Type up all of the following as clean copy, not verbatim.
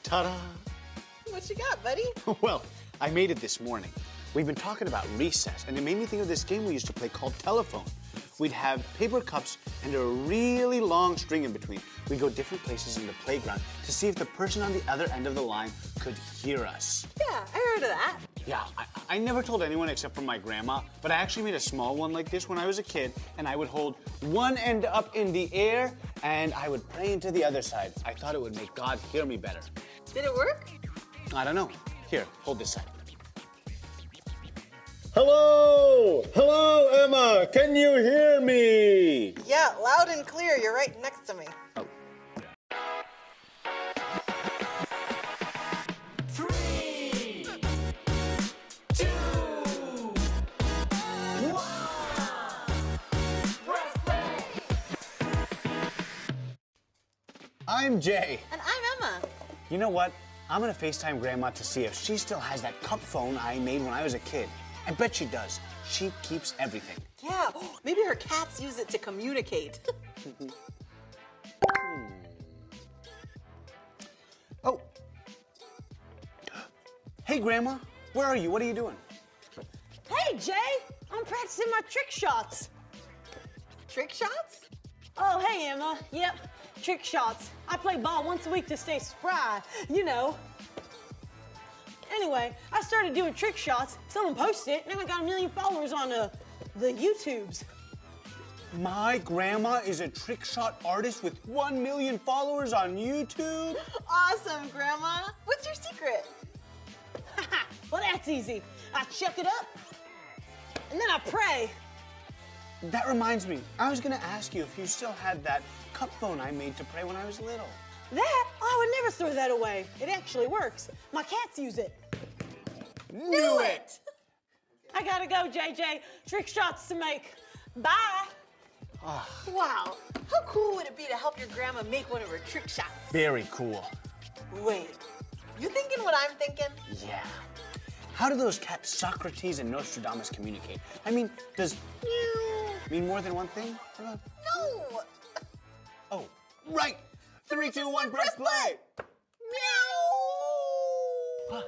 Ta-da! What you got, buddy? Well, I made it this morning. We've been talking about recess, and it made me think of this game we used to play called telephone. We'd have paper cups and a really long string in between. We'd go different places in the playground to see if the person on the other end of the line could hear us. Yeah, I heard of that. Yeah, I never told anyone except for my grandma, but I actually made a small one like this when I was a kid, and I would hold one end up in the air, and I would pray into the other side. I thought it would make God hear me better. Did it work? I don't know. Here, hold this side. Hello! Hello, Emma! Can you hear me? Yeah, loud and clear. You're right next to me. Oh. 3, 2, 1. Press play. I'm Jay. And I'm Emma. You know what? I'm gonna FaceTime Grandma to see if she still has that cup phone I made when I was a kid. I bet she does. She keeps everything. Yeah, maybe her cats use it to communicate. Oh. Hey, Grandma. Where are you? What are you doing? Hey, Jay! I'm practicing my trick shots. Trick shots? Oh, hey, Emma. Yep, trick shots. I play ball once a week to stay spry, you know. Anyway, I started doing trick shots. Someone posted it, and I got 1 million followers on the YouTubes. My grandma is a trick shot artist with 1 million followers on YouTube. Awesome, Grandma. What's your secret? Well, that's easy. I chuck it up, and then I pray. That reminds me, I was gonna ask you if you still had that cup phone I made to pray when I was little. That? I would never throw that away. It actually works. My cats use it. Knew it! I gotta go, JJ. Trick shots to make. Bye. Wow, how cool would it be to help your grandma make one of her trick shots? Very cool. Wait, you thinking what I'm thinking? Yeah. How do those cats Socrates and Nostradamus communicate? I mean, does meow mean more than one thing? No! Oh, right! 3, 2, 1, press play! Meow!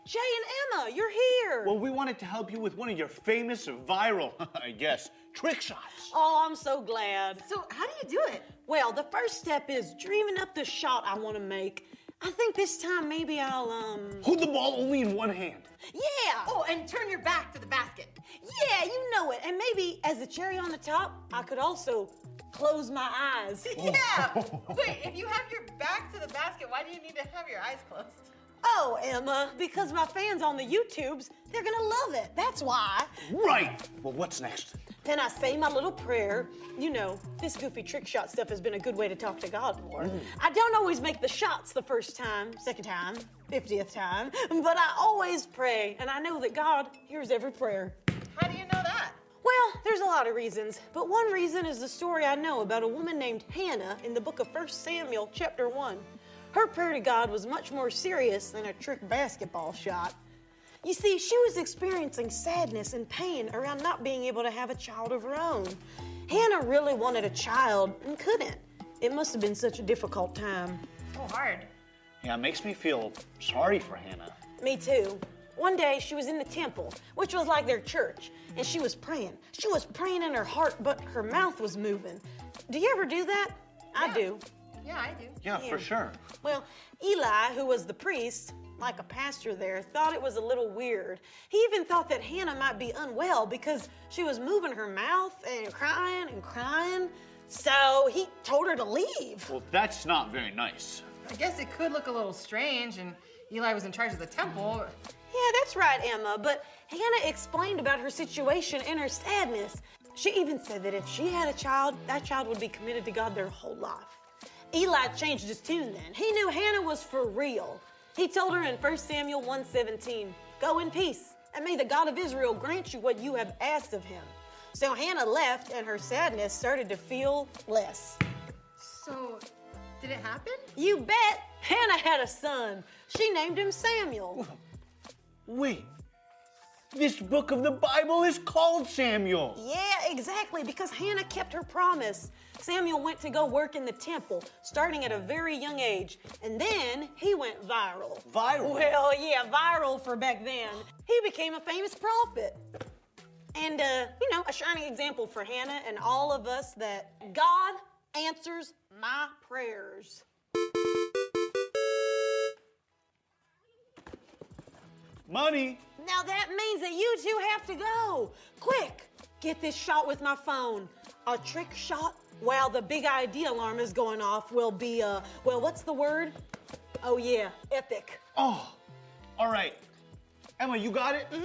Jay and Emma, you're here. Well, we wanted to help you with one of your famous viral, I guess, trick shots. Oh, I'm so glad. So how do you do it? Well, the first step is dreaming up the shot I want to make. I think this time maybe I'll, Hold the ball only in one hand. Yeah! Oh, and turn your back to the basket. Yeah, you know it. And maybe as a cherry on the top, I could also close my eyes. Yeah! Wait, if you have your back to the basket, why do you need to have your eyes closed? Oh, Emma, because my fans on the YouTubes, they're gonna love it. That's why. Right! Well, what's next? Then I say my little prayer. You know, this goofy trick shot stuff has been a good way to talk to God more. I don't always make the shots the first time, second time, 50th time, but I always pray, and I know that God hears every prayer. How do you know that? Well, there's a lot of reasons, but one reason is the story I know about a woman named Hannah in the book of 1st Samuel, chapter 1. Her prayer to God was much more serious than a trick basketball shot. You see, she was experiencing sadness and pain around not being able to have a child of her own. Hannah really wanted a child and couldn't. It must have been such a difficult time. So hard. Yeah, it makes me feel sorry for Hannah. Me too. One day, she was in the temple, which was like their church, and she was praying. She was praying in her heart, but her mouth was moving. Do you ever do that? I do. Yeah, I do. Yeah, for sure. Well, Eli, who was the priest, like a pastor there, thought it was a little weird. He even thought that Hannah might be unwell because she was moving her mouth and crying and crying. So he told her to leave. Well, that's not very nice. I guess it could look a little strange, and Eli was in charge of the temple. Yeah, that's right, Emma, but Hannah explained about her situation and her sadness. She even said that if she had a child, that child would be committed to God their whole life. Eli changed his tune then. He knew Hannah was for real. He told her in 1 Samuel 1:17, "Go in peace, and may the God of Israel grant you what you have asked of him." So Hannah left, and her sadness started to feel less. So, did it happen? You bet. Hannah had a son. She named him Samuel. Wait, this book of the Bible is called Samuel. Yeah, exactly, because Hannah kept her promise. Samuel went to go work in the temple, starting at a very young age, and then he went viral. Viral? Well, yeah, viral for back then. He became a famous prophet. And, a shining example for Hannah and all of us that God answers my prayers. Money. Now that means that you two have to go. Quick, get this shot with my phone. A trick shot while the big ID alarm is going off will be, what's the word? Oh yeah, epic. Oh, all right. Emma, you got it? Mm-hmm.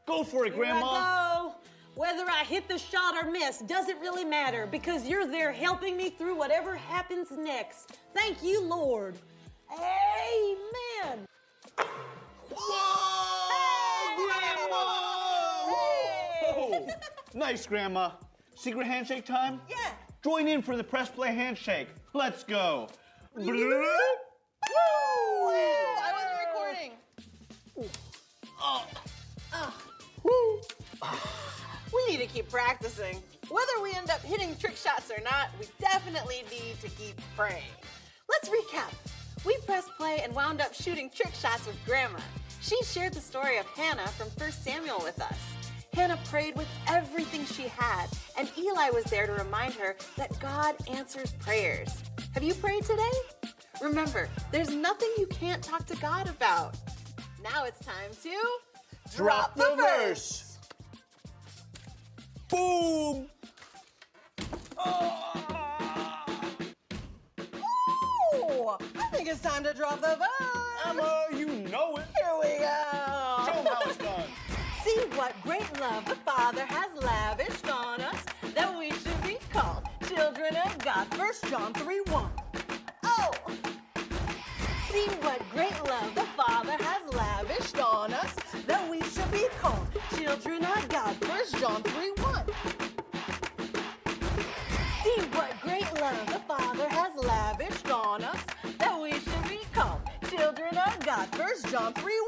Go for it, Here Grandma. I go. Whether I hit the shot or miss doesn't really matter because you're there helping me through whatever happens next. Thank you, Lord. Amen. Whoa, Grandma! Whoa. Nice, Grandma. Secret handshake time? Yeah. Join in for the press play handshake. Let's go. I wasn't recording. We need to keep practicing. Whether we end up hitting trick shots or not, we definitely need to keep praying. Let's recap. We pressed play and wound up shooting trick shots with Grandma. She shared the story of Hannah from 1st Samuel with us. Hannah prayed with everything she had, and Eli was there to remind her that God answers prayers. Have you prayed today? Remember, there's nothing you can't talk to God about. Now it's time to Drop the verse. Boom. Ooh, I think it's time to drop the verse. Emma, you know it. Here we go. Show 'em how it's done. See what great love the Father has lavished on us, that we should be called children of God. 1 John 3:1. Oh! See what great love the Father has lavished on us, that we should be called children of God. 1 John 3:1. See what great love the Father has lavished on us, that we should be called children of God. 1 John 3:1.